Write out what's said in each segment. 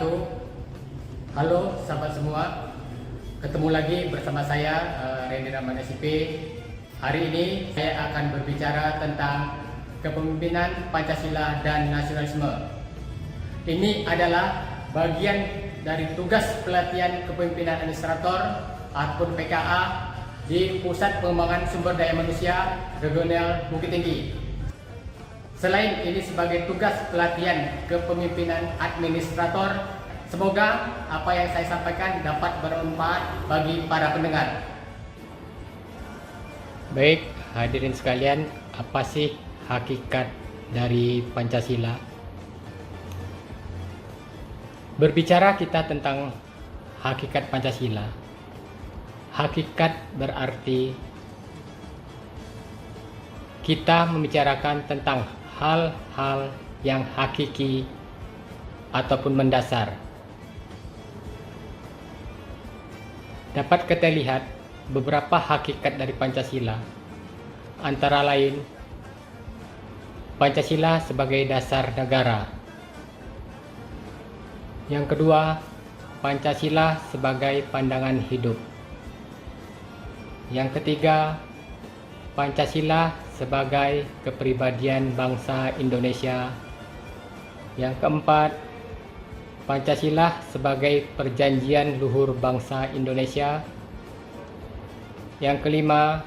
wabarakatuh. Halo sahabat semua, ketemu lagi bersama saya Randy Rahman SIP. Hari ini saya akan berbicara tentang kepemimpinan Pancasila dan nasionalisme. Ini adalah bagian dari tugas pelatihan kepemimpinan administrator ataupun PKA di Pusat Pengembangan Sumber Daya Manusia Regional Bukit Tinggi. Selain ini sebagai tugas pelatihan kepemimpinan administrator, semoga apa yang saya sampaikan dapat bermanfaat bagi para pendengar. Baik, hadirin sekalian, apa sih hakikat dari Pancasila? Berbicara kita tentang hakikat Pancasila, hakikat berarti kita membicarakan tentang hal-hal yang hakiki ataupun mendasar. Dapat kita lihat beberapa hakikat dari Pancasila, antara lain Pancasila sebagai dasar negara. Yang kedua, Pancasila sebagai pandangan hidup. Yang ketiga, Pancasila sebagai kepribadian bangsa Indonesia. Yang keempat, Pancasila sebagai perjanjian luhur bangsa Indonesia. Yang kelima,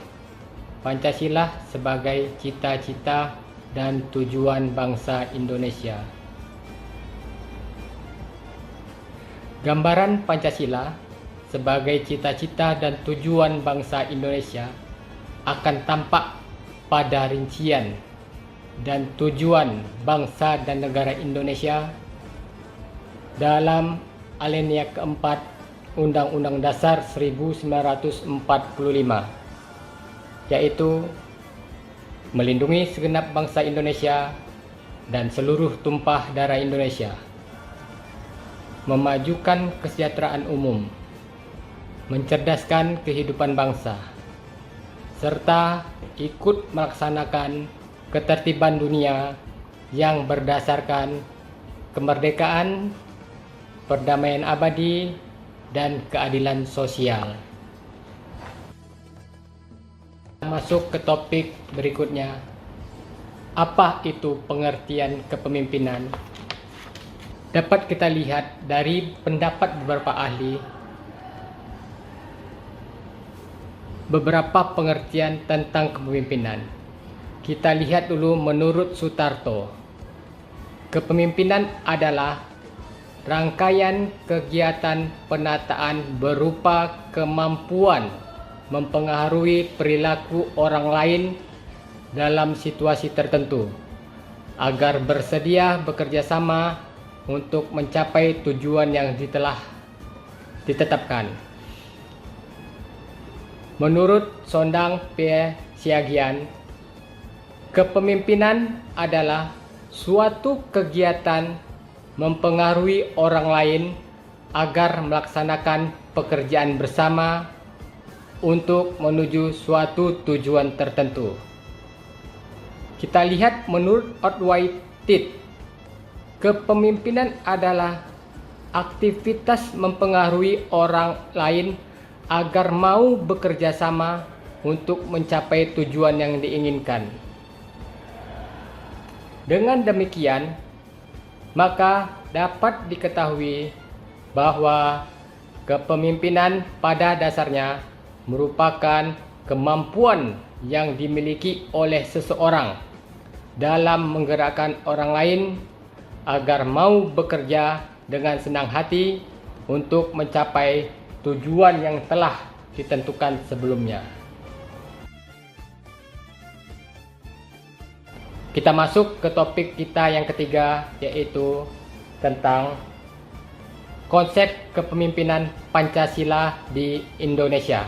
Pancasila sebagai cita-cita dan tujuan bangsa Indonesia. Gambaran Pancasila sebagai cita-cita dan tujuan bangsa Indonesia akan tampak pada rincian dan tujuan bangsa dan negara Indonesia dalam alinea keempat Undang-Undang Dasar 1945, yaitu melindungi segenap bangsa Indonesia dan seluruh tumpah darah Indonesia, memajukan kesejahteraan umum, mencerdaskan kehidupan bangsa, serta ikut melaksanakan ketertiban dunia yang berdasarkan kemerdekaan, perdamaian abadi, dan keadilan sosial. Masuk ke topik berikutnya. Apa itu pengertian kepemimpinan? Dapat kita lihat dari pendapat beberapa ahli beberapa pengertian tentang kepemimpinan. Kita lihat dulu menurut Sutarto. Kepemimpinan adalah rangkaian kegiatan penataan berupa kemampuan mempengaruhi perilaku orang lain dalam situasi tertentu agar bersedia bekerja sama untuk mencapai tujuan yang telah ditetapkan. Menurut Sondang P. Siagian, kepemimpinan adalah suatu kegiatan mempengaruhi orang lain agar melaksanakan pekerjaan bersama untuk menuju suatu tujuan tertentu. Kita lihat menurut Otway-Tit, kepemimpinan adalah aktivitas mempengaruhi orang lain agar mau bekerja sama untuk mencapai tujuan yang diinginkan. Dengan demikian, maka dapat diketahui bahwa kepemimpinan pada dasarnya merupakan kemampuan yang dimiliki oleh seseorang dalam menggerakkan orang lain agar mau bekerja dengan senang hati untuk mencapai tujuan yang telah ditentukan sebelumnya. Kita masuk ke topik kita yang ketiga, yaitu tentang konsep kepemimpinan Pancasila di Indonesia.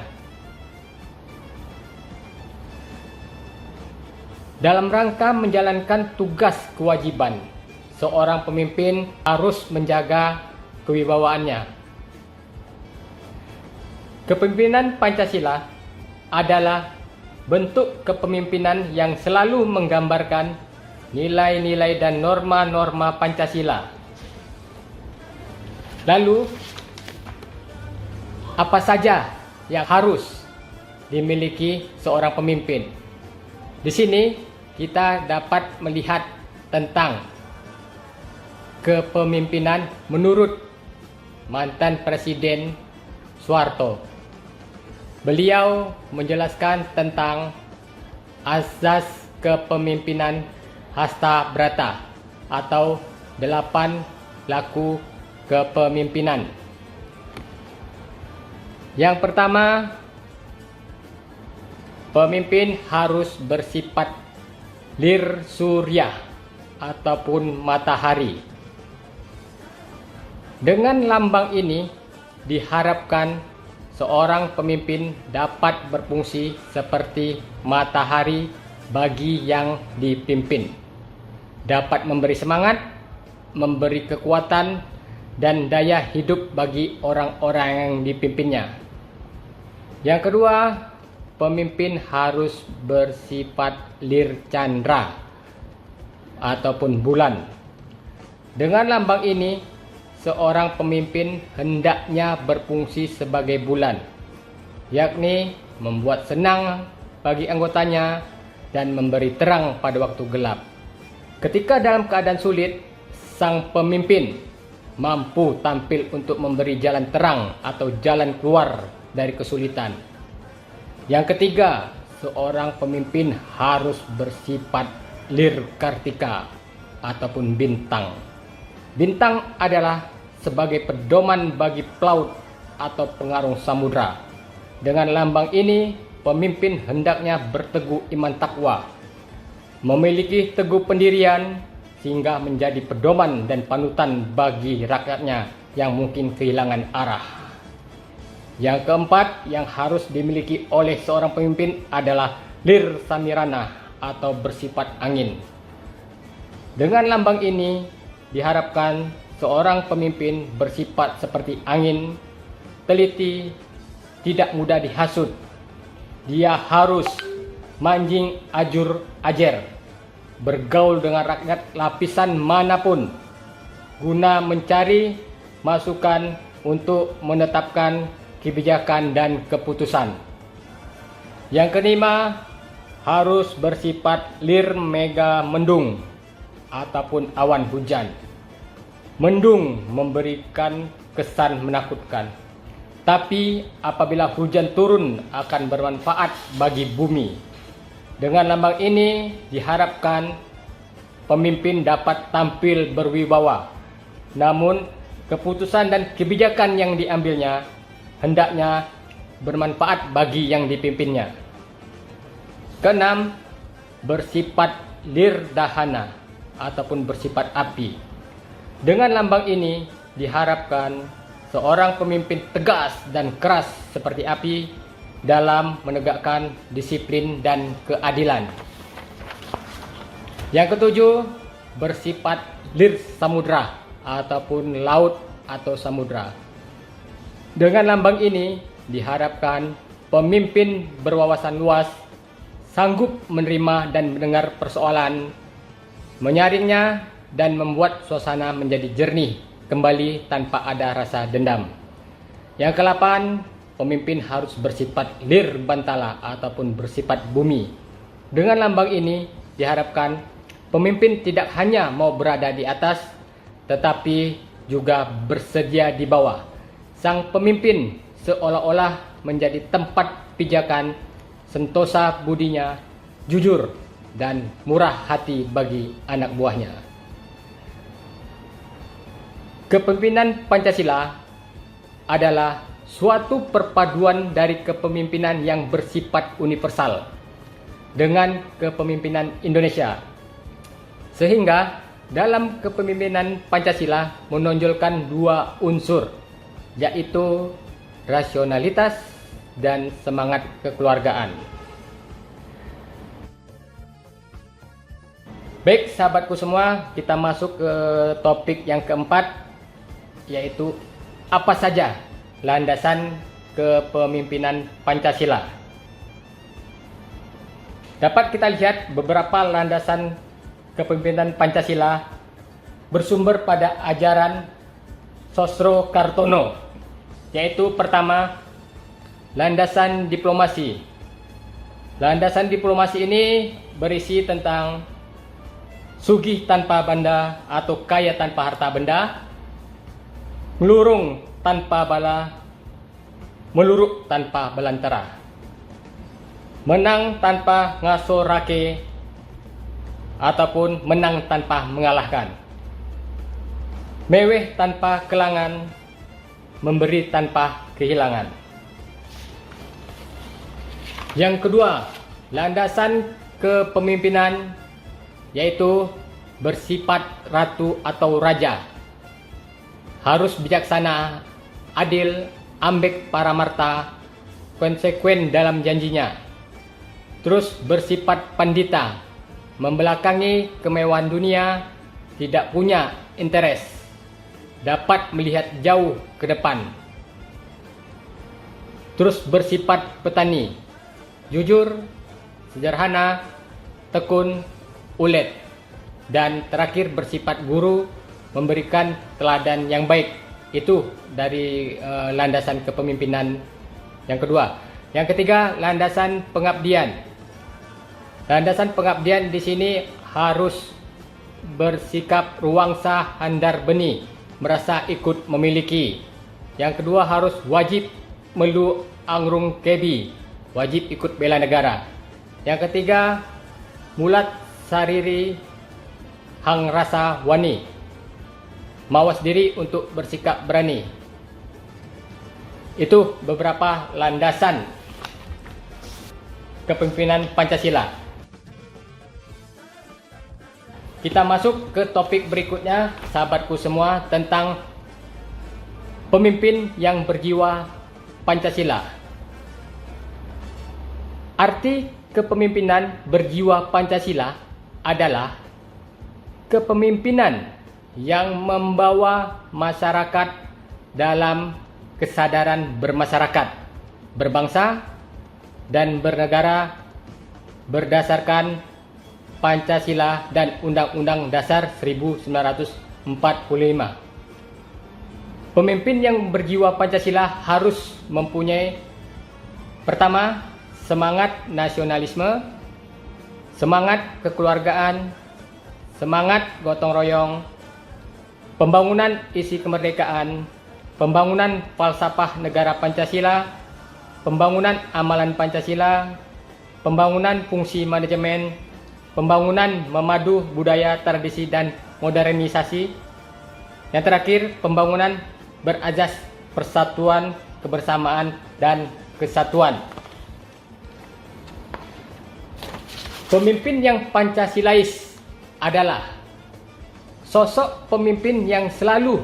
Dalam rangka menjalankan tugas kewajiban, seorang pemimpin harus menjaga kewibawaannya. Kepemimpinan Pancasila adalah bentuk kepemimpinan yang selalu menggambarkan nilai-nilai dan norma-norma Pancasila. Lalu, apa saja yang harus dimiliki seorang pemimpin? Di sini kita dapat melihat tentang kepemimpinan menurut mantan Presiden Soeharto. Beliau menjelaskan tentang azas kepemimpinan Hasta Brata atau 8 laku kepemimpinan. Yang pertama, pemimpin harus bersifat lir surya ataupun matahari. Dengan lambang ini diharapkan seorang pemimpin dapat berfungsi seperti matahari bagi yang dipimpin, dapat memberi semangat, memberi kekuatan dan daya hidup bagi orang-orang yang dipimpinnya. Yang kedua, pemimpin harus bersifat lir candra ataupun bulan. Dengan lambang ini, seorang pemimpin hendaknya berfungsi sebagai bulan, yakni membuat senang bagi anggotanya dan memberi terang pada waktu gelap. Ketika dalam keadaan sulit, sang pemimpin mampu tampil untuk memberi jalan terang atau jalan keluar dari kesulitan. Yang ketiga, seorang pemimpin harus bersifat lir kartika ataupun bintang. Bintang adalah sebagai pedoman bagi pelaut atau pengarung samudra. Dengan lambang ini, pemimpin hendaknya berteguh iman takwa, memiliki teguh pendirian sehingga menjadi pedoman dan panutan bagi rakyatnya yang mungkin kehilangan arah. Yang keempat yang harus dimiliki oleh seorang pemimpin adalah lir samirana atau bersifat angin. Dengan lambang ini diharapkan seorang pemimpin bersifat seperti angin, teliti, tidak mudah dihasut. Dia harus manjing ajur ajer, bergaul dengan rakyat lapisan manapun guna mencari masukan untuk menetapkan kebijakan dan keputusan. Yang kelima, harus bersifat lir mega mendung ataupun awan hujan. Mendung memberikan kesan menakutkan, tapi apabila hujan turun akan bermanfaat bagi bumi. Dengan lambang ini diharapkan pemimpin dapat tampil berwibawa, namun keputusan dan kebijakan yang diambilnya hendaknya bermanfaat bagi yang dipimpinnya. Keenam, bersifat lir dahana ataupun bersifat api. Dengan lambang ini diharapkan seorang pemimpin tegas dan keras seperti api dalam menegakkan disiplin dan keadilan. Yang ketujuh, bersifat lir samudra ataupun laut atau samudra. Dengan lambang ini diharapkan pemimpin berwawasan luas, sanggup menerima dan mendengar persoalan, menyaringnya dan membuat suasana menjadi jernih kembali tanpa ada rasa dendam. Yang ke-8, pemimpin harus bersifat lir bantala ataupun bersifat bumi. Dengan lambang ini diharapkan pemimpin tidak hanya mau berada di atas, tetapi juga bersedia di bawah. Sang pemimpin seolah-olah menjadi tempat pijakan, sentosa budinya, jujur, dan murah hati bagi anak buahnya. Kepemimpinan Pancasila adalah suatu perpaduan dari kepemimpinan yang bersifat universal dengan kepemimpinan Indonesia. Sehingga dalam kepemimpinan Pancasila menonjolkan dua unsur, yaitu rasionalitas dan semangat kekeluargaan. Baik sahabatku semua, kita masuk ke topik yang keempat, yaitu apa saja landasan kepemimpinan Pancasila. Dapat kita lihat beberapa landasan kepemimpinan Pancasila bersumber pada ajaran Sosro Kartono, yaitu pertama, landasan diplomasi. Landasan diplomasi ini berisi tentang sugih tanpa benda atau kaya tanpa harta benda, melurung tanpa bala, meluruk tanpa belantara, menang tanpa ngasorake, ataupun menang tanpa mengalahkan, meweh tanpa kelangan, memberi tanpa kehilangan. Yang kedua, landasan kepemimpinan yaitu bersifat ratu atau raja. Harus bijaksana, adil, ambek paramarta, konsekuen dalam janjinya. Terus bersifat pandita, membelakangi kemewahan dunia, tidak punya interes, dapat melihat jauh ke depan. Terus bersifat petani, jujur, sederhana, tekun, ulet. Dan terakhir bersifat guru, memberikan teladan yang baik. Itu dari landasan kepemimpinan yang kedua. Yang ketiga, landasan pengabdian. Landasan pengabdian di sini harus bersikap ruangsa handar beni, merasa ikut memiliki. Yang kedua, harus wajib melu angrung kebi, wajib ikut bela negara. Yang ketiga, mulat sariri hang rasa wani, mawas diri untuk bersikap berani. Itu beberapa landasan kepemimpinan Pancasila. Kita masuk ke topik berikutnya, sahabatku semua, tentang pemimpin yang berjiwa Pancasila. Arti kepemimpinan berjiwa Pancasila adalah kepemimpinan yang membawa masyarakat dalam kesadaran bermasyarakat, berbangsa, dan bernegara berdasarkan Pancasila dan Undang-Undang Dasar 1945. Pemimpin yang berjiwa Pancasila harus mempunyai, pertama, semangat nasionalisme, semangat kekeluargaan, semangat gotong royong, pembangunan isi kemerdekaan, pembangunan falsafah negara Pancasila, pembangunan amalan Pancasila, pembangunan fungsi manajemen, pembangunan memadu budaya, tradisi, dan modernisasi. Yang terakhir, pembangunan berasas persatuan, kebersamaan, dan kesatuan. Pemimpin yang Pancasilais adalah sosok pemimpin yang selalu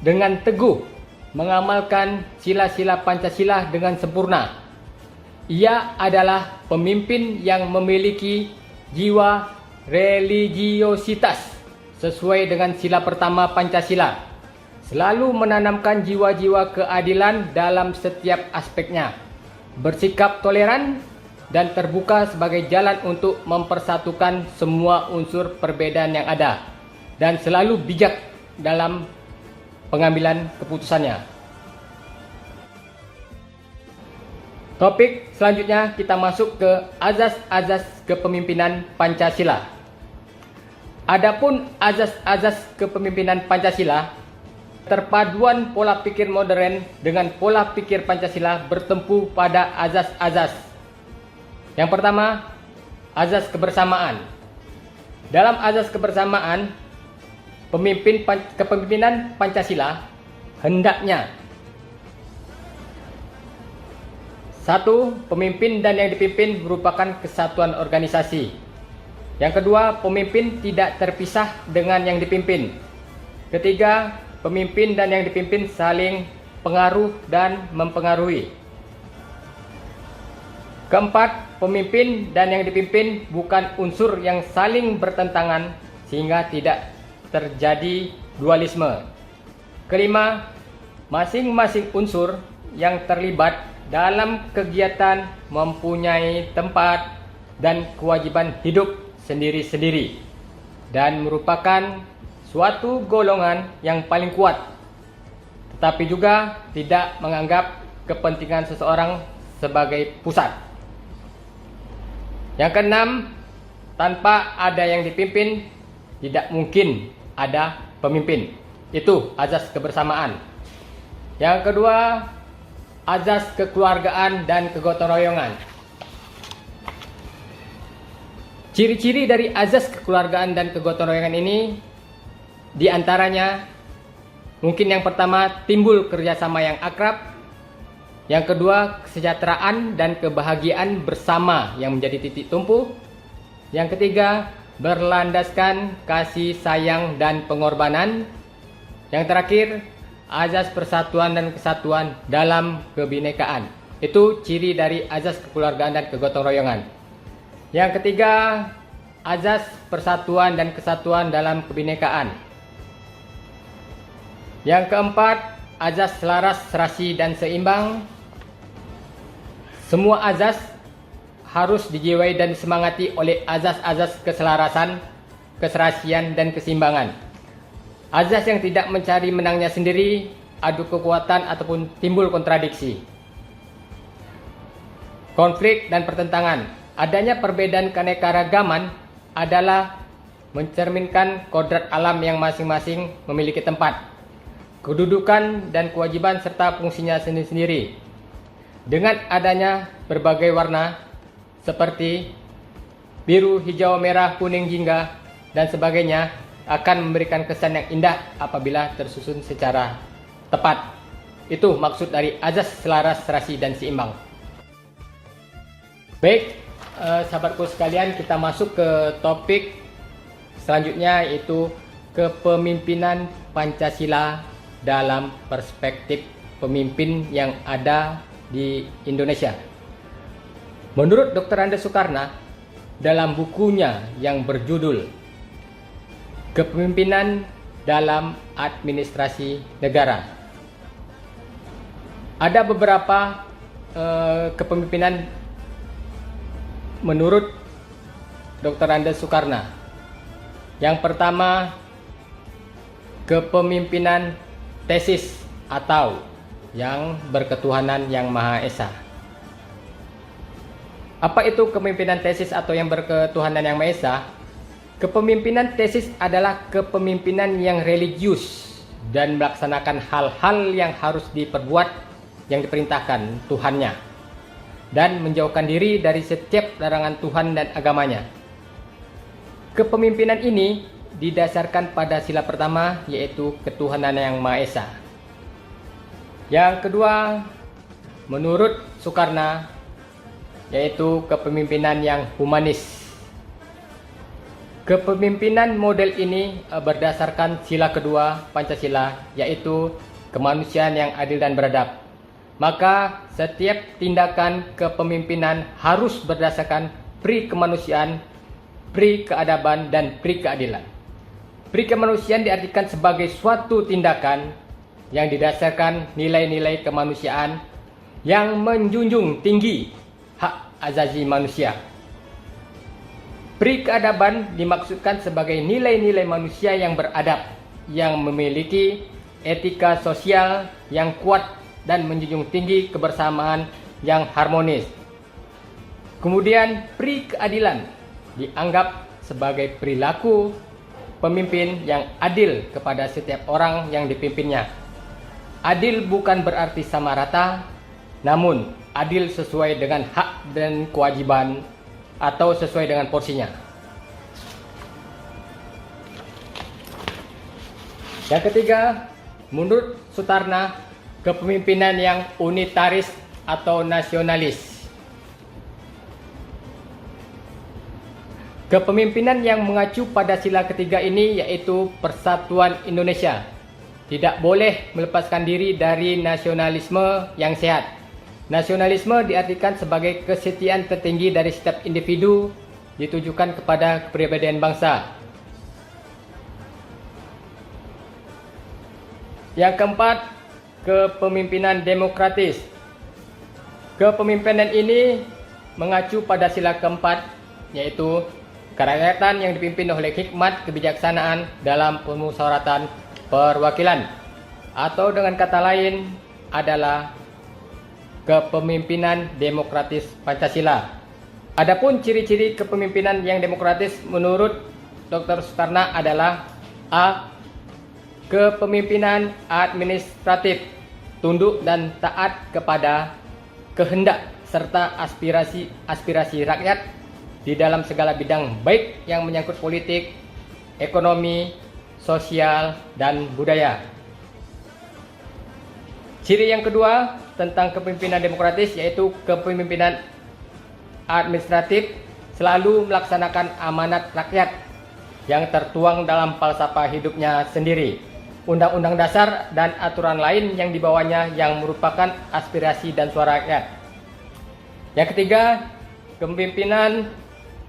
dengan teguh mengamalkan sila-sila Pancasila dengan sempurna. Ia adalah pemimpin yang memiliki jiwa religiositas sesuai dengan sila pertama Pancasila, selalu menanamkan jiwa-jiwa keadilan dalam setiap aspeknya, bersikap toleran dan terbuka sebagai jalan untuk mempersatukan semua unsur perbedaan yang ada, dan selalu bijak dalam pengambilan keputusannya. Topik selanjutnya kita masuk ke azas-azas kepemimpinan Pancasila. Adapun azas-azas kepemimpinan Pancasila, terpaduan pola pikir modern dengan pola pikir Pancasila bertempu pada azas-azas. Yang pertama, azas kebersamaan. Dalam azas kebersamaan, kepemimpinan Pancasila hendaknya: 1. Pemimpin dan yang dipimpin merupakan kesatuan organisasi. Yang kedua, pemimpin tidak terpisah dengan yang dipimpin. Ketiga, pemimpin dan yang dipimpin saling pengaruh dan mempengaruhi. Keempat, pemimpin dan yang dipimpin bukan unsur yang saling bertentangan sehingga tidak terjadi dualisme. Kelima, masing-masing unsur yang terlibat dalam kegiatan mempunyai tempat dan kewajiban hidup sendiri-sendiri dan merupakan suatu golongan yang paling kuat tapi juga tidak menganggap kepentingan seseorang sebagai pusat. Yang keenam, tanpa ada yang dipimpin, tidak mungkin ada pemimpin. Itu azas kebersamaan. Yang kedua, azas kekeluargaan dan kegotong royongan. Ciri-ciri dari azas kekeluargaan dan kegotong royongan ini diantaranya mungkin yang pertama, timbul kerjasama yang akrab. Yang kedua, kesejahteraan dan kebahagiaan bersama yang menjadi titik tumpu. Yang ketiga, berlandaskan kasih sayang dan pengorbanan. Yang terakhir, azas persatuan dan kesatuan dalam kebinekaan. Itu ciri dari azas kekeluargaan dan kegotong royongan. Yang ketiga, azas persatuan dan kesatuan dalam kebinekaan. Yang keempat, azas selaras, serasi, dan seimbang. Semua azas harus dijiwai dan disemangati oleh azas-azas keselarasan, keserasian, dan keseimbangan. Azas yang tidak mencari menangnya sendiri, adu kekuatan, ataupun timbul kontradiksi, konflik, dan pertentangan. Adanya perbedaan keanekaragaman adalah mencerminkan kodrat alam yang masing-masing memiliki tempat, kedudukan, dan kewajiban serta fungsinya sendiri-sendiri. Dengan adanya berbagai warna seperti biru, hijau, merah, kuning, jingga, dan sebagainya akan memberikan kesan yang indah apabila tersusun secara tepat. Itu maksud dari azas selaras, serasi, dan seimbang. Baik, sahabatku sekalian, kita masuk ke topik selanjutnya, yaitu kepemimpinan Pancasila dalam perspektif pemimpin yang ada di Indonesia. Menurut Dr. Andes Soekarno, dalam bukunya yang berjudul Kepemimpinan dalam Administrasi Negara, ada beberapa kepemimpinan menurut Dr. Andes Soekarno. Yang pertama, kepemimpinan tesis atau yang berketuhanan yang Maha Esa. Apa itu kepemimpinan tesis atau yang berketuhanan yang Maha Esa? Kepemimpinan tesis adalah kepemimpinan yang religius dan melaksanakan hal-hal yang harus diperbuat yang diperintahkan Tuhannya, dan menjauhkan diri dari setiap larangan Tuhan dan agamanya. Kepemimpinan ini didasarkan pada sila pertama, yaitu ketuhanan yang Maha Esa. Yang kedua, menurut Soekarno, yaitu kepemimpinan yang humanis. Kepemimpinan model ini berdasarkan sila kedua Pancasila, yaitu kemanusiaan yang adil dan beradab. Maka setiap tindakan kepemimpinan harus berdasarkan pri kemanusiaan, pri keadaban, dan pri keadilan. Pri kemanusiaan diartikan sebagai suatu tindakan yang didasarkan nilai-nilai kemanusiaan yang menjunjung tinggi hak asasi manusia. Pri keadaban dimaksudkan sebagai nilai-nilai manusia yang beradab, yang memiliki etika sosial yang kuat dan menjunjung tinggi kebersamaan yang harmonis. Kemudian pri keadilan dianggap sebagai perilaku pemimpin yang adil kepada setiap orang yang dipimpinnya. Adil bukan berarti sama rata, namun adil sesuai dengan hak dan kewajiban atau sesuai dengan porsinya. Yang ketiga, menurut Soekarno, kepemimpinan yang unitaris atau nasionalis. Kepemimpinan yang mengacu pada sila ketiga ini yaitu persatuan Indonesia. Tidak boleh melepaskan diri dari nasionalisme yang sehat. Nasionalisme diartikan sebagai kesetiaan tertinggi dari setiap individu ditujukan kepada kepribadian bangsa. Yang keempat, kepemimpinan demokratis. Kepemimpinan ini mengacu pada sila keempat, yaitu kerakyatan yang dipimpin oleh hikmat kebijaksanaan dalam pemusyawaratan perwakilan. atau dengan kata lain adalah kepemimpinan demokratis Pancasila. Adapun ciri-ciri kepemimpinan yang demokratis menurut Dr. Soekarno adalah A. Kepemimpinan administratif, tunduk dan taat kepada kehendak serta aspirasi rakyat di dalam segala bidang baik yang menyangkut politik, ekonomi, sosial, dan budaya. Ciri yang kedua tentang kepemimpinan demokratis yaitu kepemimpinan administratif selalu melaksanakan amanat rakyat yang tertuang dalam falsafah hidupnya sendiri, undang-undang dasar dan aturan lain yang dibawanya yang merupakan aspirasi dan suara rakyat. Yang ketiga, kepemimpinan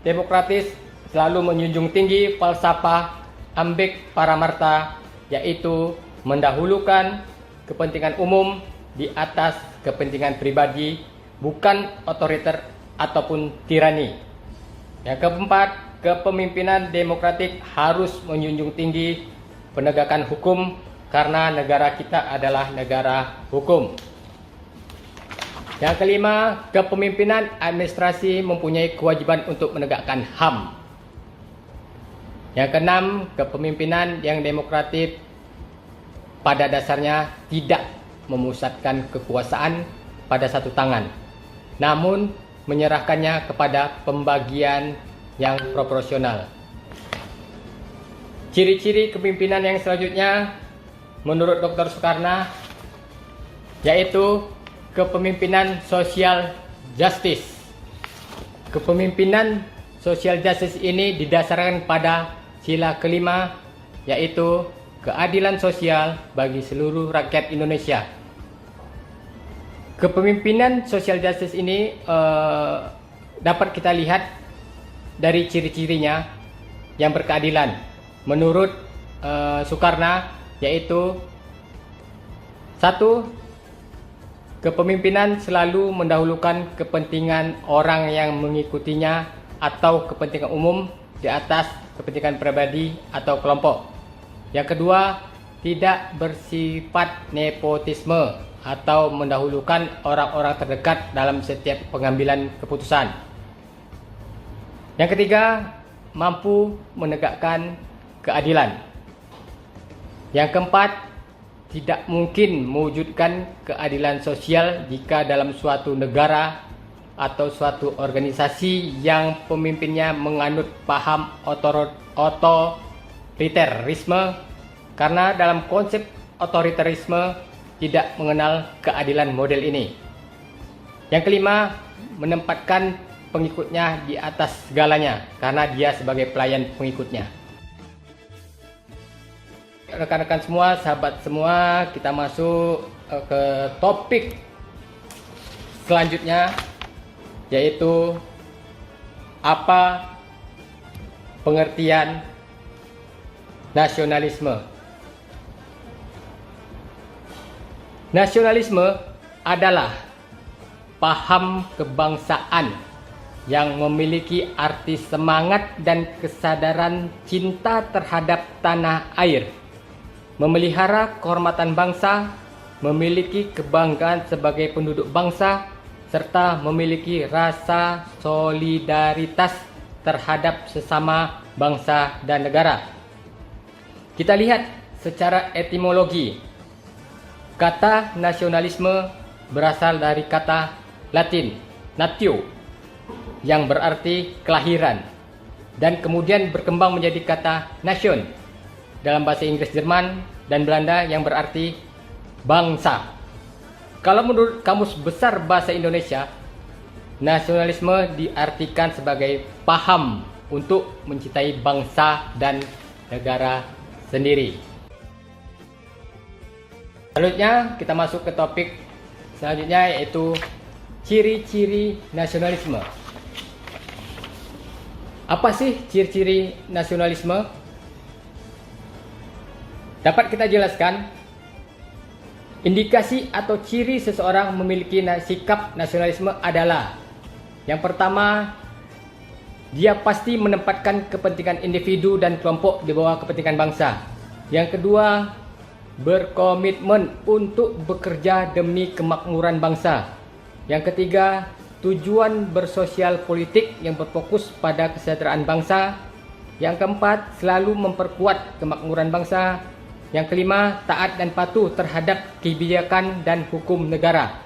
demokratis selalu menjunjung tinggi falsafah ambek paramarta, yaitu mendahulukan kepentingan umum di atas kepentingan pribadi, bukan otoriter ataupun tirani. Yang keempat, kepemimpinan demokratik harus menjunjung tinggi penegakan hukum karena negara kita adalah negara hukum. Yang kelima, kepemimpinan administrasi mempunyai kewajiban untuk menegakkan HAM. Yang keenam, kepemimpinan yang demokratis pada dasarnya tidak memusatkan kekuasaan pada satu tangan, namun menyerahkannya kepada pembagian yang proporsional. Ciri-ciri kepemimpinan yang selanjutnya menurut Dr. Soekarno yaitu kepemimpinan social justice. Kepemimpinan social justice ini didasarkan pada sila kelima, yaitu keadilan sosial bagi seluruh rakyat Indonesia. Kepemimpinan social justice ini dapat kita lihat dari ciri-cirinya yang berkeadilan. Menurut Soekarno yaitu 1. Kepemimpinan selalu mendahulukan kepentingan orang yang mengikutinya atau kepentingan umum di atas kepentingan pribadi atau kelompok. Yang kedua, tidak bersifat nepotisme atau mendahulukan orang-orang terdekat dalam setiap pengambilan keputusan. Yang ketiga, mampu menegakkan keadilan. Yang keempat, tidak mungkin mewujudkan keadilan sosial jika dalam suatu negara atau suatu organisasi yang pemimpinnya menganut paham otoriterisme, karena dalam konsep otoriterisme tidak mengenal keadilan model ini. Yang kelima, menempatkan pengikutnya di atas segalanya karena dia sebagai pelayan pengikutnya. Rekan-rekan semua, sahabat semua, kita masuk ke topik selanjutnya, yaitu apa pengertian nasionalisme. Nasionalisme adalah paham kebangsaan yang memiliki arti semangat dan kesadaran cinta terhadap tanah air, memelihara kehormatan bangsa, memiliki kebanggaan sebagai penduduk bangsa, serta memiliki rasa solidaritas terhadap sesama bangsa dan negara. Kita lihat secara etimologi. Kata nasionalisme berasal dari kata Latin natio yang berarti kelahiran, dan kemudian berkembang menjadi kata nation dalam bahasa Inggris, Jerman, dan Belanda yang berarti bangsa. Kalau menurut Kamus Besar Bahasa Indonesia, nasionalisme diartikan sebagai paham untuk mencintai bangsa dan negara sendiri. Selanjutnya kita masuk ke topik selanjutnya, yaitu ciri-ciri nasionalisme. Apa sih ciri-ciri nasionalisme? Dapat kita jelaskan, indikasi atau ciri seseorang memiliki sikap nasionalisme adalah: yang pertama, dia pasti menempatkan kepentingan individu dan kelompok di bawah kepentingan bangsa. Yang kedua, berkomitmen untuk bekerja demi kemakmuran bangsa. Yang ketiga, tujuan bersosial politik yang berfokus pada kesejahteraan bangsa. Yang keempat, selalu memperkuat kemakmuran bangsa. Yang kelima, taat dan patuh terhadap kebijakan dan hukum negara.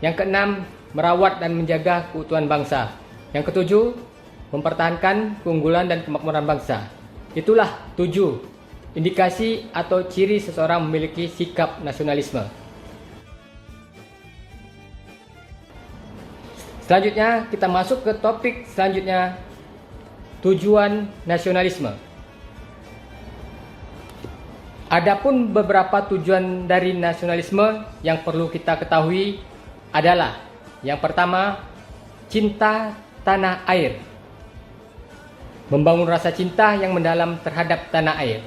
Yang keenam, merawat dan menjaga keutuhan bangsa. Yang ketujuh, mempertahankan keunggulan dan kemakmuran bangsa. Itulah 7 indikasi atau ciri seseorang memiliki sikap nasionalisme. Selanjutnya kita masuk ke topik selanjutnya, tujuan nasionalisme. Adapun beberapa tujuan dari nasionalisme yang perlu kita ketahui adalah: yang pertama, cinta tanah air. Membangun rasa cinta yang mendalam terhadap tanah air.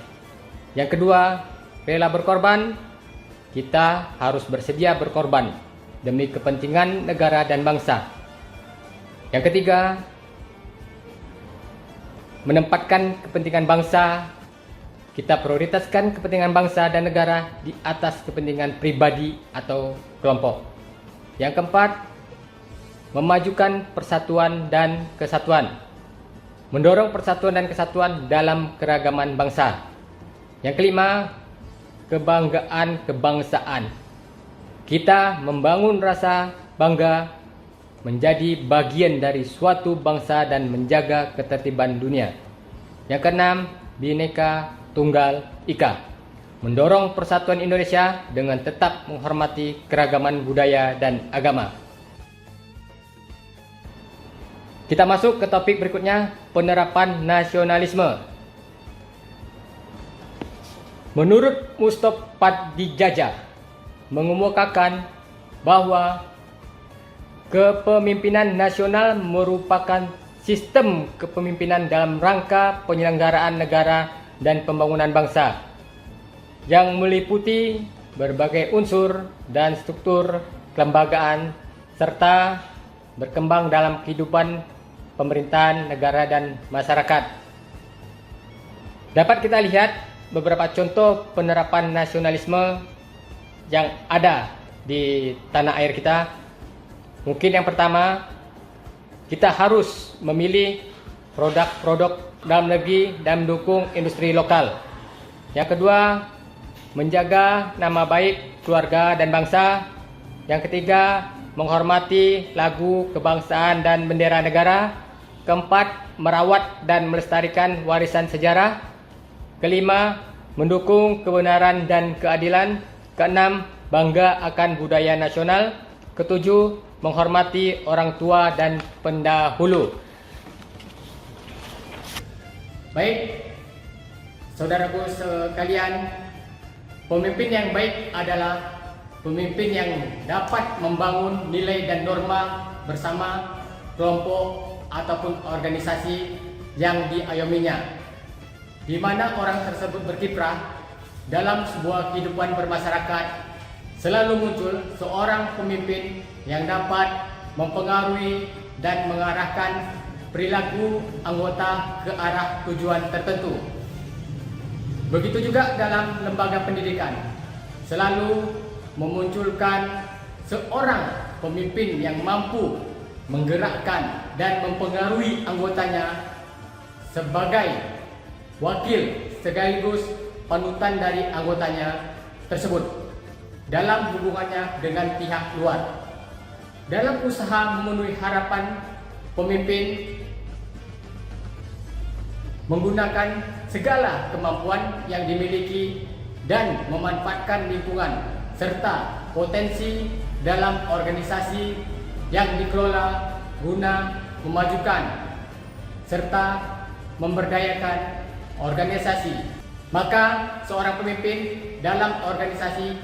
Yang kedua, rela berkorban. Kita harus bersedia berkorban demi kepentingan negara dan bangsa. Yang ketiga, menempatkan kepentingan bangsa. Kita prioritaskan kepentingan bangsa dan negara di atas kepentingan pribadi atau kelompok. Yang keempat, memajukan persatuan dan kesatuan. Mendorong persatuan dan kesatuan dalam keragaman bangsa. Yang kelima, kebanggaan kebangsaan. Kita membangun rasa bangga menjadi bagian dari suatu bangsa dan menjaga ketertiban dunia. Yang keenam, Bhinneka Tunggal Ika. Mendorong persatuan Indonesia dengan tetap menghormati keragaman budaya dan agama. Kita masuk ke topik berikutnya, penerapan nasionalisme. Menurut Mustofa Dijajah mengemukakan bahwa kepemimpinan nasional merupakan sistem kepemimpinan dalam rangka penyelenggaraan negara dan pembangunan bangsa yang meliputi berbagai unsur dan struktur kelembagaan serta berkembang dalam kehidupan pemerintahan negara dan masyarakat. Dapat kita lihat beberapa contoh penerapan nasionalisme yang ada di tanah air kita. Mungkin yang pertama, kita harus memilih produk-produk dalam negeri dan mendukung industri lokal. Yang kedua, menjaga nama baik keluarga dan bangsa. Yang ketiga, menghormati lagu kebangsaan dan bendera negara. Keempat, merawat dan melestarikan warisan sejarah. Kelima, mendukung kebenaran dan keadilan. Keenam, bangga akan budaya nasional. Ketujuh, menghormati orang tua dan pendahulu. Baik, saudaraku sekalian, pemimpin yang baik adalah pemimpin yang dapat membangun nilai dan norma bersama kelompok ataupun organisasi yang diayominya, di mana orang tersebut berkiprah dalam sebuah kehidupan bermasyarakat. Selalu muncul seorang pemimpin yang dapat mempengaruhi dan mengarahkan perilaku anggota ke arah tujuan tertentu. Begitu juga dalam lembaga pendidikan, selalu memunculkan seorang pemimpin yang mampu menggerakkan dan mempengaruhi anggotanya sebagai wakil sekaligus panutan dari anggotanya tersebut dalam hubungannya dengan pihak luar. Dalam usaha memenuhi harapan, pemimpin menggunakan segala kemampuan yang dimiliki dan memanfaatkan lingkungan serta potensi dalam organisasi yang dikelola guna memajukan serta memberdayakan organisasi. Maka seorang pemimpin dalam organisasi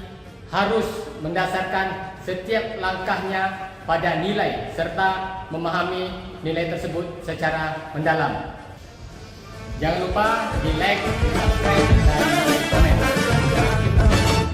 harus mendasarkan setiap langkahnya pada nilai serta memahami nilai tersebut secara mendalam. Jangan lupa di like, subscribe, dan